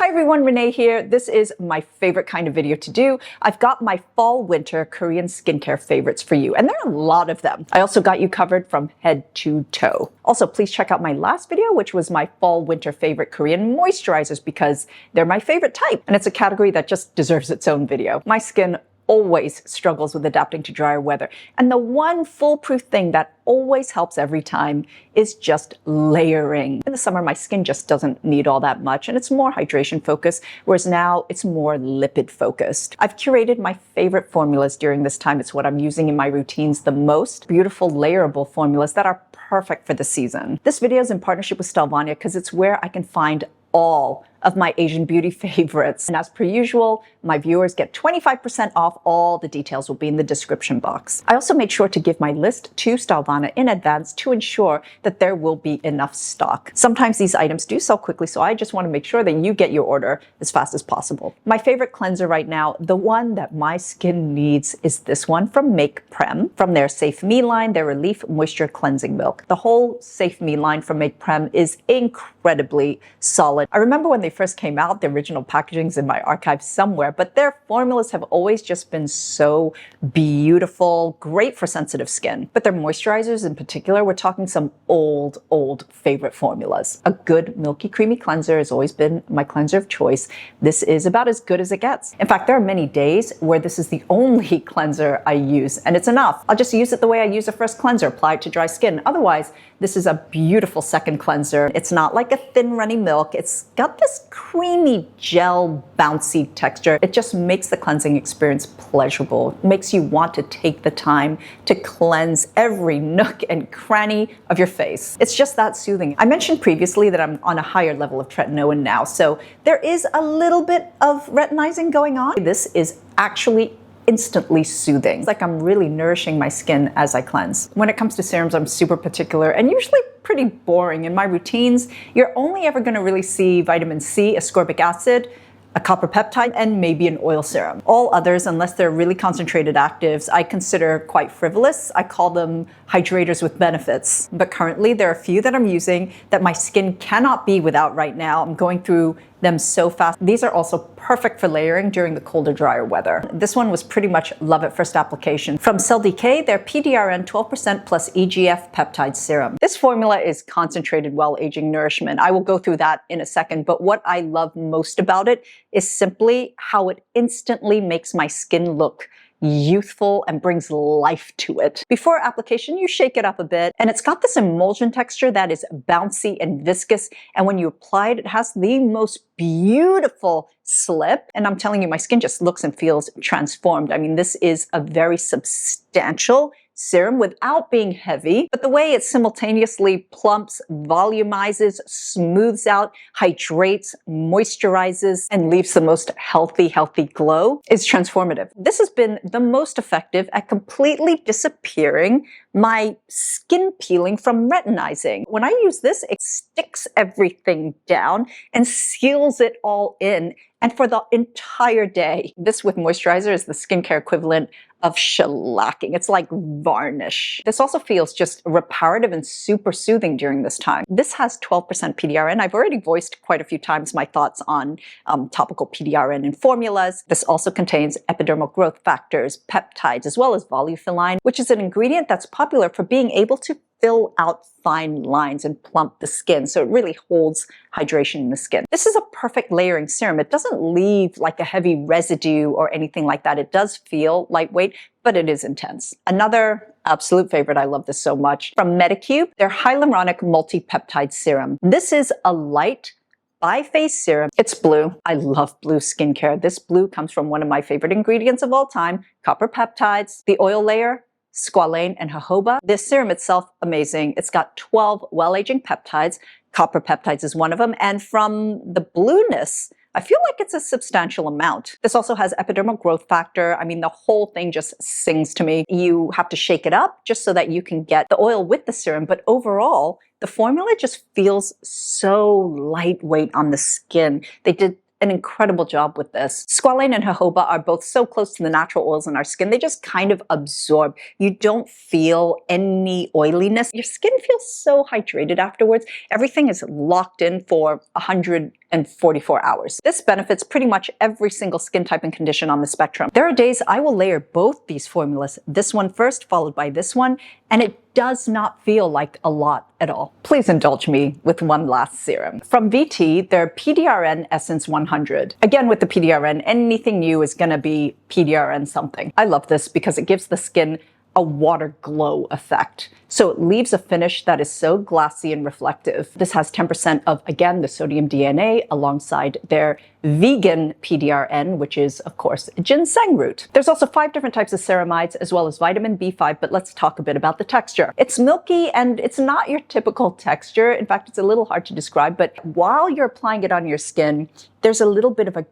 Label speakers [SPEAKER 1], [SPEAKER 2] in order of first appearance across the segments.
[SPEAKER 1] Hi everyone, Renee here. This is my favorite kind of video to do. I've got my fall-winter Korean skincare favorites for you, and there are a lot of them. I also got you covered from head to toe. Also, please check out my last video, which was my fall-winter favorite Korean moisturizers, because they're my favorite type, and it's a category that just deserves its own video. My skin always struggles with adapting to drier weather, and the one foolproof thing that always helps every time is just layering. In the summer, my skin just doesn't need all that much, and it's more hydration focused, whereas now it's more lipid focused. I've curated my favorite formulas during this time. It's what I'm using in my routines the most. Beautiful layerable formulas that are perfect for the season. This video is in partnership with Stylevania because it's where I can find all of my Asian beauty favorites. And as per usual, my viewers get 25% off. All the details will be in the description box. I also made sure to give my list to Stylevania in advance to ensure that there will be enough stock. Sometimes these items do sell quickly, so I just want to make sure that you get your order as fast as possible. My favorite cleanser right now, the one that my skin needs, is this one from Make Prem. From their Safe Me line, their Relief Moisture Cleansing Milk. The whole Safe Me line from Make Prem is incredibly solid. I remember when they first came out, the original packaging's in my archives somewhere, but their formulas have always just been so beautiful, great for sensitive skin. But their moisturizers in particular, we're talking some old favorite formulas. A good milky creamy cleanser has always been my cleanser of choice. This is about as good as it gets. In fact, there are many days where this is the only cleanser I use, and it's enough. I'll just use it the way I use a first cleanser, apply it to dry skin. Otherwise, this is a beautiful second cleanser. It's not like a thin runny milk. It's got this creamy gel bouncy texture. It just makes the cleansing experience pleasurable. It makes you want to take the time to cleanse every nook and cranny of your face. It's just that soothing. I mentioned previously that I'm on a higher level of tretinoin now, so there is a little bit of retinizing going on. This is actually instantly soothing. It's like I'm really nourishing my skin as I cleanse. When it comes to serums, I'm super particular and usually pretty boring. In my routines, you're only ever going to really see vitamin C, ascorbic acid, a copper peptide, and maybe an oil serum. All others, unless they're really concentrated actives, I consider quite frivolous. I call them hydrators with benefits. But currently, there are a few that I'm using that my skin cannot be without right now. I'm going through them so fast. These are also perfect for layering during the colder, drier weather. This one was pretty much love at first application. From CELDYQUE, their PDRN 12% plus EGF peptide serum. This formula is concentrated while aging nourishment. I will go through that in a second, but what I love most about it is simply how it instantly makes my skin look youthful and brings life to it. Before application, you shake it up a bit, and it's got this emulsion texture that is bouncy and viscous, and when you apply it, it has the most beautiful slip, and I'm telling you, my skin just looks and feels transformed. I mean, this is a very substantial serum without being heavy, but the way it simultaneously plumps, volumizes, smooths out, hydrates, moisturizes, and leaves the most healthy glow is transformative. This has been the most effective at completely disappearing my skin peeling from retinizing. When I use this, it sticks everything down and seals it all in, and for the entire day. This with moisturizer is the skincare equivalent of shellacking. It's like varnish. This also feels just reparative and super soothing during this time. This has 12% PDRN. I've already voiced quite a few times my thoughts on topical PDRN in formulas. This also contains epidermal growth factors, peptides, as well as volufiline, which is an ingredient that's popular for being able to fill out fine lines and plump the skin, so it really holds hydration in the skin. This is a perfect layering serum. It doesn't leave like a heavy residue or anything like that. It does feel lightweight, but it is intense. Another absolute favorite, I love this so much, from Medicube, their Hyaluronic Multi-Peptide Serum. This is a light bi-phase serum. It's blue. I love blue skincare. This blue comes from one of my favorite ingredients of all time, copper peptides, the oil layer, squalane, and jojoba. This serum itself, amazing. It's got 12 well-aging peptides. Copper peptides is one of them. And from the blueness, I feel like it's a substantial amount. This also has epidermal growth factor. I mean, the whole thing just sings to me. You have to shake it up just so that you can get the oil with the serum. But overall, the formula just feels so lightweight on the skin. They did an incredible job with this. Squalane and jojoba are both so close to the natural oils in our skin, they just kind of absorb. You don't feel any oiliness. Your skin feels so hydrated afterwards. Everything is locked in for 100 in 44 hours. This benefits pretty much every single skin type and condition on the spectrum. There are days I will layer both these formulas, this one first followed by this one, and it does not feel like a lot at all. Please indulge me with one last serum. From VT, their PDRN Essence 100. Again, with the PDRN, anything new is gonna be PDRN something. I love this because it gives the skin a water glow effect. So it leaves a finish that is so glassy and reflective. This has 10% of, again, the sodium DNA alongside their vegan PDRN, which is, of course, ginseng root. There's also 5 different types of ceramides as well as vitamin B5, but let's talk a bit about the texture. It's milky and it's not your typical texture. In fact, it's a little hard to describe, but while you're applying it on your skin, there's a little bit of a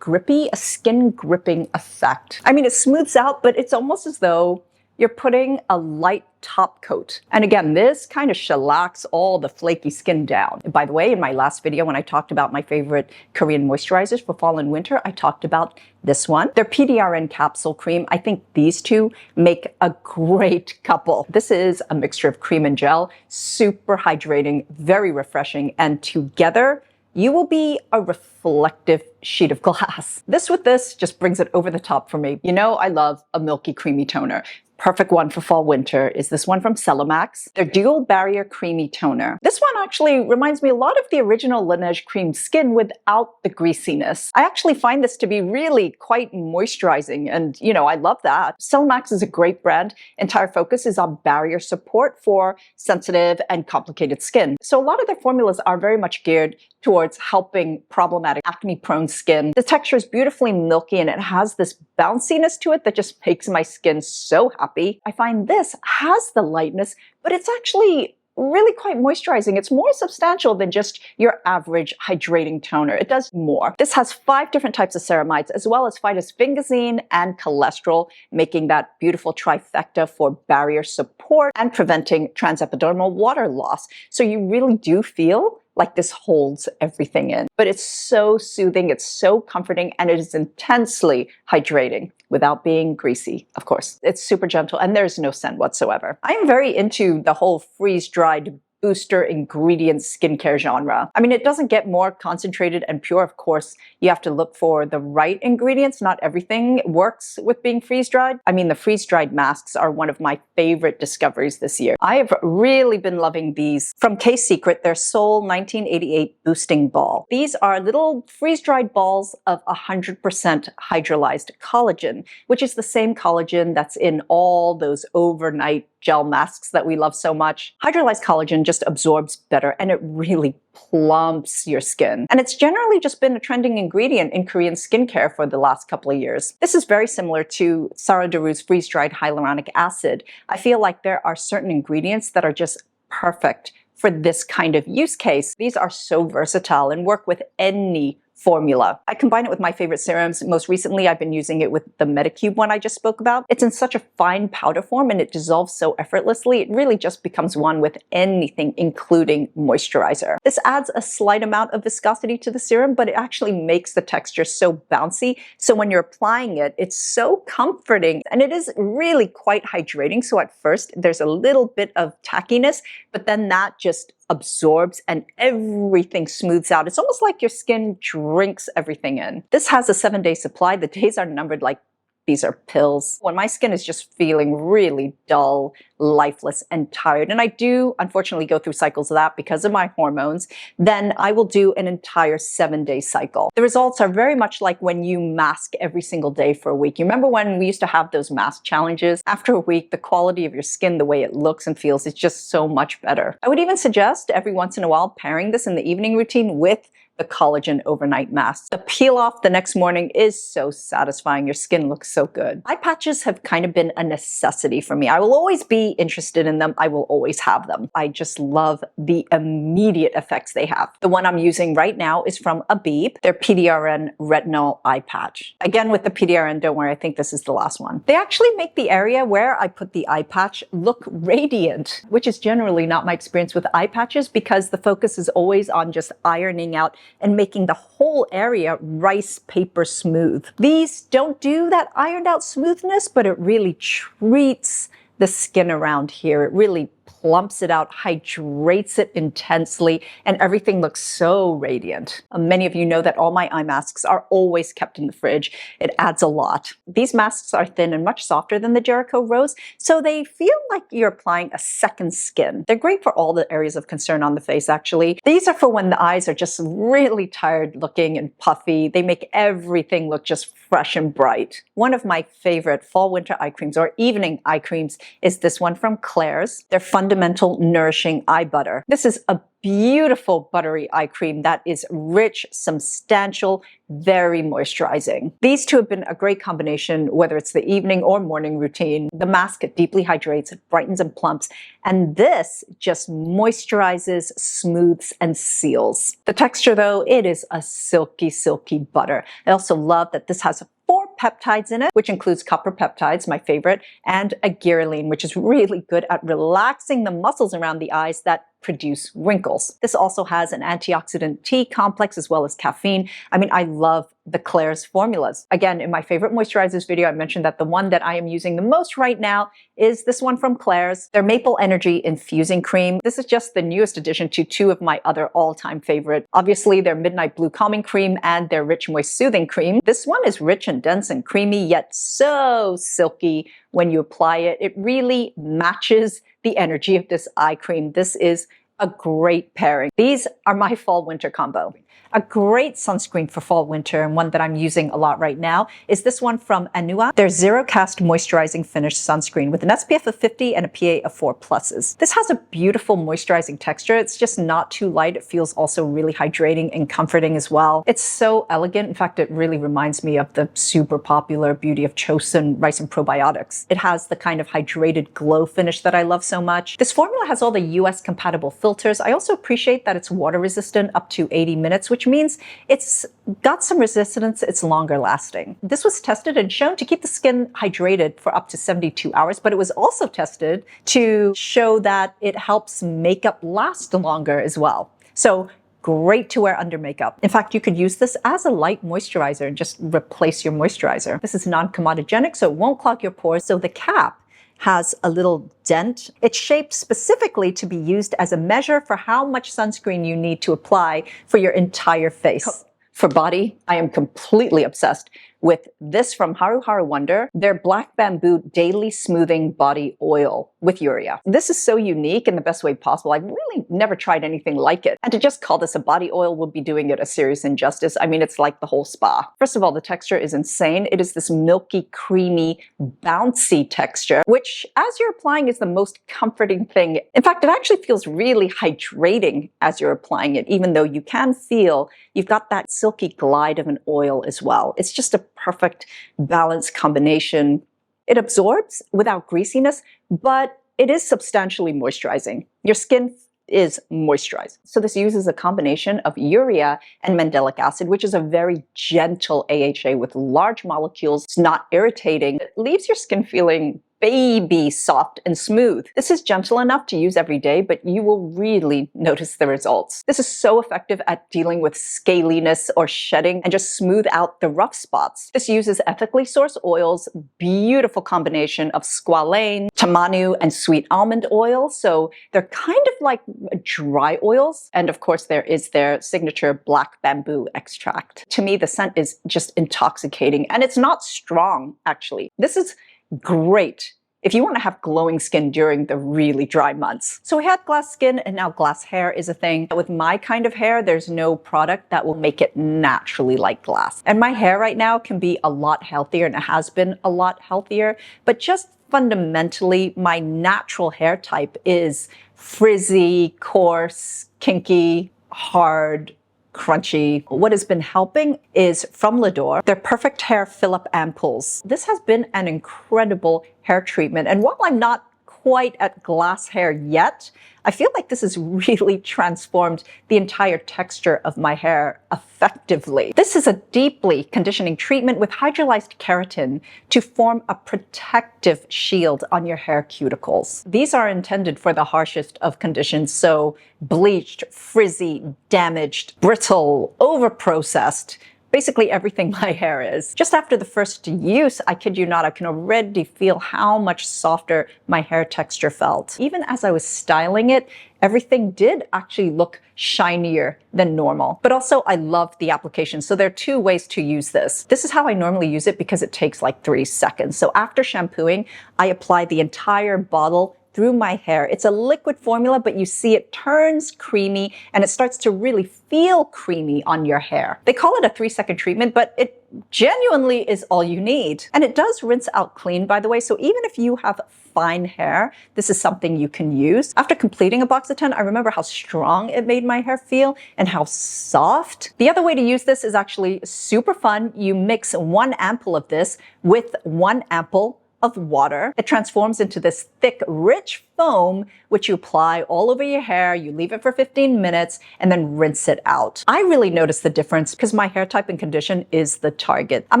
[SPEAKER 1] skin gripping effect. I mean, it smooths out, but it's almost as though you're putting a light top coat. And again, this kind of shellacks all the flaky skin down. And by the way, in my last video, when I talked about my favorite Korean moisturizers for fall and winter, I talked about this one. Their PDRN capsule cream. I think these two make a great couple. This is a mixture of cream and gel, super hydrating, very refreshing, and together, you will be a reflective sheet of glass. This with this just brings it over the top for me. You know, I love a milky, creamy toner. Perfect one for fall winter is this one from CELIMAX, their dual barrier creamy toner. This one actually reminds me a lot of the original Laneige cream skin without the greasiness. I actually find this to be really quite moisturizing, and you know, I love that. CELIMAX is a great brand. Entire focus is on barrier support for sensitive and complicated skin. So a lot of their formulas are very much geared towards helping problematic acne-prone skin. The texture is beautifully milky and it has this bounciness to it that just makes my skin so happy. I find this has the lightness, but it's actually really quite moisturizing. It's more substantial than just your average hydrating toner. It does more. This has 5 different types of ceramides, as well as phytosphingosine and cholesterol, making that beautiful trifecta for barrier support and preventing transepidermal water loss. So you really do feel like this holds everything in. But it's so soothing, it's so comforting, and it is intensely hydrating without being greasy, of course. It's super gentle and there's no scent whatsoever. I'm very into the whole freeze-dried booster ingredient skincare genre. I mean, it doesn't get more concentrated and pure. Of course, you have to look for the right ingredients. Not everything works with being freeze-dried. I mean, the freeze-dried masks are one of my favorite discoveries this year. I have really been loving these from KSECRET, their SEOUL 1988 Boosting Ball. These are little freeze-dried balls of 100% hydrolyzed collagen, which is the same collagen that's in all those overnight gel masks that we love so much. Hydrolyzed collagen just absorbs better and it really plumps your skin. And it's generally just been a trending ingredient in Korean skincare for the last couple of years. This is very similar to Sara Daru's freeze-dried hyaluronic acid. I feel like there are certain ingredients that are just perfect for this kind of use case. These are so versatile and work with any formula. I combine it with my favorite serums. Most recently, I've been using it with the Medicube one I just spoke about. It's in such a fine powder form and it dissolves so effortlessly. It really just becomes one with anything, including moisturizer. This adds a slight amount of viscosity to the serum, but it actually makes the texture so bouncy. So when you're applying it, it's so comforting and it is really quite hydrating. So at first, there's a little bit of tackiness, but then that just absorbs and everything smooths out. It's almost like your skin drinks everything in. This has a 7-day supply. The days are numbered like these are pills. When my skin is just feeling really dull, lifeless, and tired, and I do unfortunately go through cycles of that because of my hormones, then I will do an entire 7-day cycle. The results are very much like when you mask every single day for a week. You remember when we used to have those mask challenges? After a week, the quality of your skin, the way it looks and feels, is just so much better. I would even suggest every once in a while pairing this in the evening routine with the collagen overnight mask. The peel off the next morning is so satisfying. Your skin looks so good. Eye patches have kind of been a necessity for me. I will always be interested in them. I will always have them. I just love the immediate effects they have. The one I'm using right now is from Abib, their PDRN Retinal eye patch. Again, with the PDRN, don't worry, I think this is the last one. They actually make the area where I put the eye patch look radiant, which is generally not my experience with eye patches because the focus is always on just ironing out and making the whole area rice paper smooth. These don't do that ironed out smoothness, but it really treats the skin around here. It really plumps it out, hydrates it intensely, and everything looks so radiant. Many of you know that all my eye masks are always kept in the fridge. It adds a lot. These masks are thin and much softer than the Jericho Rose, so they feel like you're applying a second skin. They're great for all the areas of concern on the face, actually. These are for when the eyes are just really tired looking and puffy. They make everything look just fresh and bright. One of my favorite fall-winter eye creams or evening eye creams is this one from Klairs, their Fundamental Nourishing Eye Butter. This is a beautiful buttery eye cream that is rich, substantial, very moisturizing. These two have been a great combination, whether it's the evening or morning routine. The mask deeply hydrates, brightens and plumps, and this just moisturizes, smooths, and seals. The texture though, it is a silky, silky butter. I also love that this has 4 peptides in it, which includes copper peptides, my favorite, and a ghirelline, which is really good at relaxing the muscles around the eyes that produce wrinkles. This also has an antioxidant T complex as well as caffeine. I mean, I love the Klairs formulas. Again, in my favorite moisturizers video, I mentioned that the one that I am using the most right now is this one from Klairs, their Maple Energy Infusing Cream. This is just the newest addition to 2 of my other all-time favorite. Obviously, their Midnight Blue Calming Cream and their Rich Moist Soothing Cream. This one is rich and dense and creamy, yet so silky when you apply it. It really matches the energy of this eye cream. This is a great pairing. These are my fall-winter combo. A great sunscreen for fall winter, and one that I'm using a lot right now, is this one from ANUA, their Zero Cast Moisturizing Finish Sunscreen with an SPF of 50 and a PA of 4+. This has a beautiful moisturizing texture. It's just not too light. It feels also really hydrating and comforting as well. It's so elegant. In fact, it really reminds me of the super popular Beauty of Chosun Rice and Probiotics. It has the kind of hydrated glow finish that I love so much. This formula has all the US compatible filters. I also appreciate that it's water resistant up to 80 minutes, which means it's got some resistance, it's longer lasting. This was tested and shown to keep the skin hydrated for up to 72 hours, but it was also tested to show that it helps makeup last longer as well. So great to wear under makeup. In fact, you could use this as a light moisturizer and just replace your moisturizer. This is non-comedogenic, so it won't clog your pores. So the cap has a little dent. It's shaped specifically to be used as a measure for how much sunscreen you need to apply for your entire face. For body, I am completely obsessed with this from Haruharu Wonder, their Black Bamboo Daily Smoothing Body Oil with urea. This is so unique in the best way possible. I've really never tried anything like it. And to just call this a body oil would be doing it a serious injustice. I mean, it's like the whole spa. First of all, the texture is insane. It is this milky, creamy, bouncy texture, which as you're applying is the most comforting thing. In fact, it actually feels really hydrating as you're applying it, even though you can feel you've got that silky glide of an oil as well. It's just a perfect balanced combination. It absorbs without greasiness, but it is substantially moisturizing. Your skin is moisturized. So this uses a combination of urea and mandelic acid, which is a very gentle AHA with large molecules. It's not irritating. It leaves your skin feeling baby soft and smooth. This is gentle enough to use every day, but you will really notice the results. This is so effective at dealing with scaliness or shedding and just smooth out the rough spots. This uses ethically sourced oils, beautiful combination of squalane, tamanu, and sweet almond oil. So they're kind of like dry oils. And of course, there is their signature black bamboo extract. To me, the scent is just intoxicating, and it's not strong, actually. This is great if you want to have glowing skin during the really dry months. So we had glass skin, and now glass hair is a thing. With my kind of hair, there's no product that will make it naturally like glass. And my hair right now can be a lot healthier, and it has been a lot healthier, but just fundamentally, my natural hair type is frizzy, coarse, kinky, hard, crunchy. What has been helping is from Lador, their Perfect Hair Fill-Up Ampoules. This has been an incredible hair treatment, and while I'm not quite at glass hair yet, I feel like this has really transformed the entire texture of my hair effectively. This is a deeply conditioning treatment with hydrolyzed keratin to form a protective shield on your hair cuticles. These are intended for the harshest of conditions, so bleached, frizzy, damaged, brittle, overprocessed. basically everything my hair is. Just after the first use, I kid you not, I can already feel how much softer my hair texture felt. Even as I was styling it, everything did actually look shinier than normal. But also, I love the application. So there are two ways to use this. This is how I normally use it because it takes like 3 seconds. So after shampooing, I apply the entire bottle through my hair. It's a liquid formula, but you see it turns creamy and it starts to really feel creamy on your hair. They call it a 3-second treatment, but it genuinely is all you need. And it does rinse out clean, by the way. So even if you have fine hair, this is something you can use. After completing a box of 10, I remember how strong it made my hair feel and how soft. The other way to use this is actually super fun. You mix 1 ampoule of this with 1 ampoule of water. It transforms into this thick, rich foam, which you apply all over your hair. You leave it for 15 minutes and then rinse it out. I really noticed the difference because my hair type and condition is the target. I'm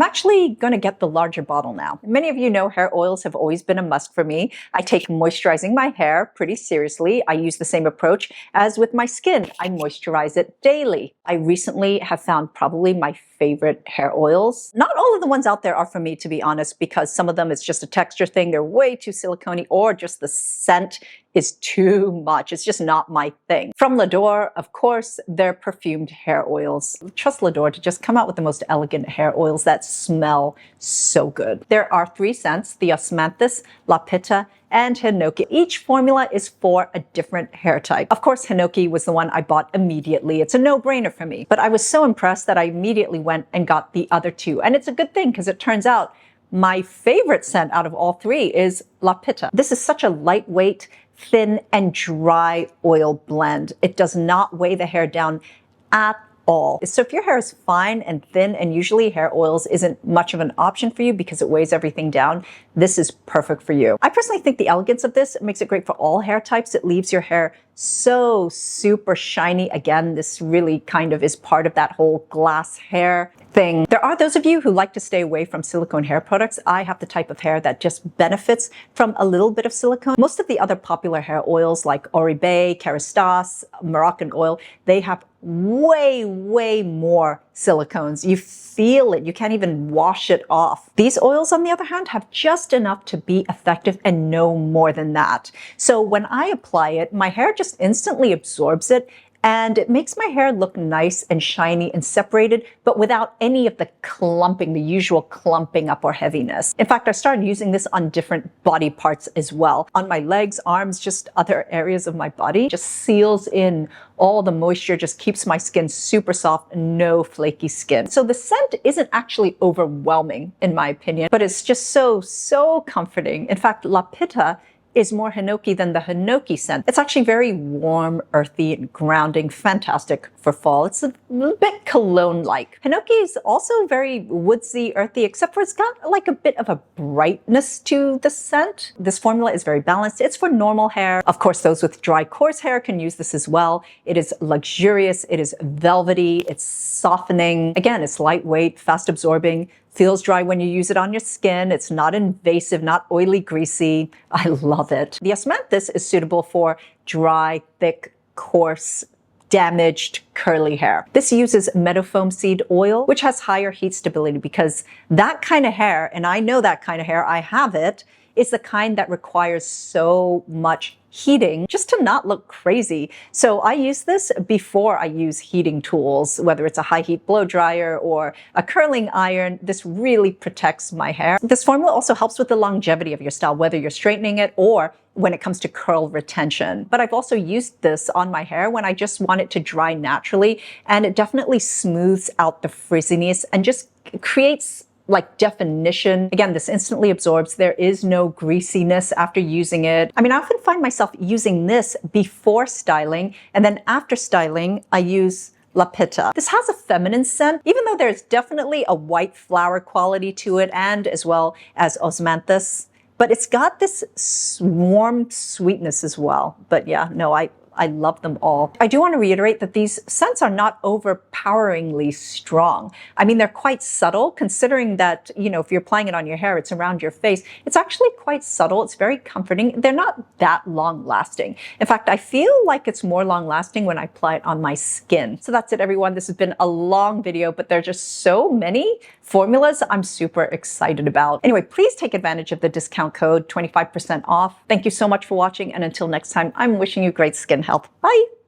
[SPEAKER 1] actually going to get the larger bottle now. Many of you know hair oils have always been a must for me. I take moisturizing my hair pretty seriously. I use the same approach as with my skin. I moisturize it daily. I recently have found probably my favorite hair oils. Not all of the ones out there are for me, to be honest, because some of them it's just a texture thing. They're way too silicone-y, or just the scent is too much. It's just not my thing. From Lador, of course, they're perfumed hair oils. Trust Lador to just come out with the most elegant hair oils that smell so good. There are 3 scents, the Osmanthus, Lapita, and Hinoki. Each formula is for a different hair type. Of course, Hinoki was the one I bought immediately. It's a no-brainer for me. But I was so impressed that I immediately went and got the other 2. And it's a good thing because it turns out my favorite scent out of all 3 is Lapita. This is such a lightweight, thin, and dry oil blend. It does not weigh the hair down at all. So if your hair is fine and thin, and usually hair oils isn't much of an option for you because it weighs everything down, this is perfect for you. I personally think the elegance of this makes it great for all hair types. It leaves your hair so super shiny. Again, this really kind of is part of that whole glass hair thing. There are those of you who like to stay away from silicone hair products. I have the type of hair that just benefits from a little bit of silicone. Most of the other popular hair oils like Oribe, Kerastase, Moroccan oil, they have way more silicones. You feel it. You can't even wash it off. These oils, on the other hand, have just enough to be effective and no more than that. So when I apply it, my hair just instantly absorbs it, and it makes my hair look nice and shiny and separated, but without any of the clumping, the usual clumping up or heaviness. In fact, I started using this on different body parts as well. On my legs, arms, just other areas of my body. Just seals in all the moisture, just keeps my skin super soft, no flaky skin. So the scent isn't actually overwhelming, in my opinion, but it's just so comforting. In fact, Lapita is more Hinoki than the Hinoki scent. It's actually very warm, earthy, and grounding, fantastic for fall. It's a little bit cologne-like. Hinoki is also very woodsy, earthy, except for it's got like a bit of a brightness to the scent. This formula is very balanced. It's for normal hair. Of course, those with dry, coarse hair can use this as well. It is luxurious, it is velvety, it's softening. Again, it's lightweight, fast absorbing, feels dry when you use it on your skin. It's not invasive, not oily, greasy. I love it. The Osmanthus is suitable for dry, thick, coarse, damaged, curly hair. This uses meadow foam seed oil, which has higher heat stability, because that kind of hair, and I know that kind of hair, I have it, is the kind that requires so much heating just to not look crazy. So I use this before I use heating tools, whether it's a high heat blow dryer or a curling iron. This really protects my hair. This formula also helps with the longevity of your style, whether you're straightening it or when it comes to curl retention. But I've also used this on my hair when I just want it to dry naturally, and it definitely smooths out the frizziness and just creates like definition. Again, this instantly absorbs. There is no greasiness after using it. I mean, I often find myself using this before styling, and then after styling, I use Lapita. This has a feminine scent, even though there's definitely a white flower quality to it, and as well as Osmanthus. But it's got this warm sweetness as well. But yeah, no, I I love them all. I do want to reiterate that these scents are not overpoweringly strong. I mean, they're quite subtle, considering that, you know, if you're applying it on your hair, it's around your face. It's actually quite subtle. It's very comforting. They're not that long lasting. In fact, I feel like it's more long lasting when I apply it on my skin. So that's it, everyone. This has been a long video, but there are just so many formulas I'm super excited about. Anyway, please take advantage of the discount code, 25% off. Thank you so much for watching, and until next time, I'm wishing you great skin health. Bye!